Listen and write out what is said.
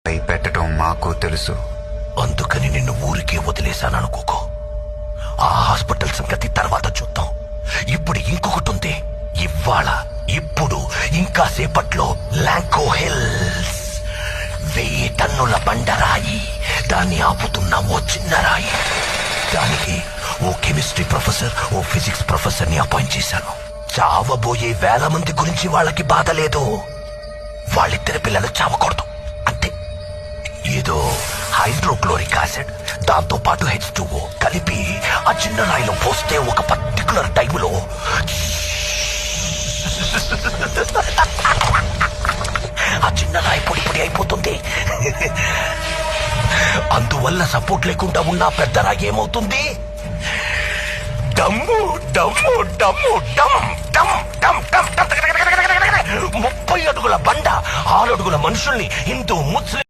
పై పెట్టడం మాకు తెలుసు. అందుకని నిన్ను ఊరికే వదిలేశాననుకోకో. ఆ హాస్పిటల్ సంగతి తర్వాత చూద్దాం. ఇప్పుడు ఇంకొకటి ఉంది. ఇప్పుడు ఇంకా సేపట్లో లాంకో హిల్స్ 1000 టన్నుల బండరాయి, దాన్ని ఆపుతున్న ఓ చిన్న రాయి. దానికి ఓ కెమిస్ట్రీ ప్రొఫెసర్, ఓ ఫిజిక్స్ ప్రొఫెసర్ ని అపాయింట్ చేశాను. చావబోయే 1000 మంది గురించి వాళ్ళకి బాధ లేదు. వాళ్ళిద్దరి పిల్లలు చావకూడదు అంతే. ఏదో హైడ్రోక్లోరిక్ యాసిడ్, దాంతో పాటు H2O కలిపి ఆ చిన్న రాయిలో పోస్తే ఒక పర్టికులర్ టైంలో ఆ చిన్న రాయి పొడి పొడి అయిపోతుంది. అందువల్ల సపోర్ట్ లేకుండా ఉన్న పెద్ద రాయి ఏమవుతుంది? డమ్ము డమ్ము డమ్ము డమ్ డమ్ డమ్ డమ్ 30 అడుగుల బండ 6 అడుగుల మనుషుల్ని హిందూ ముస్లిం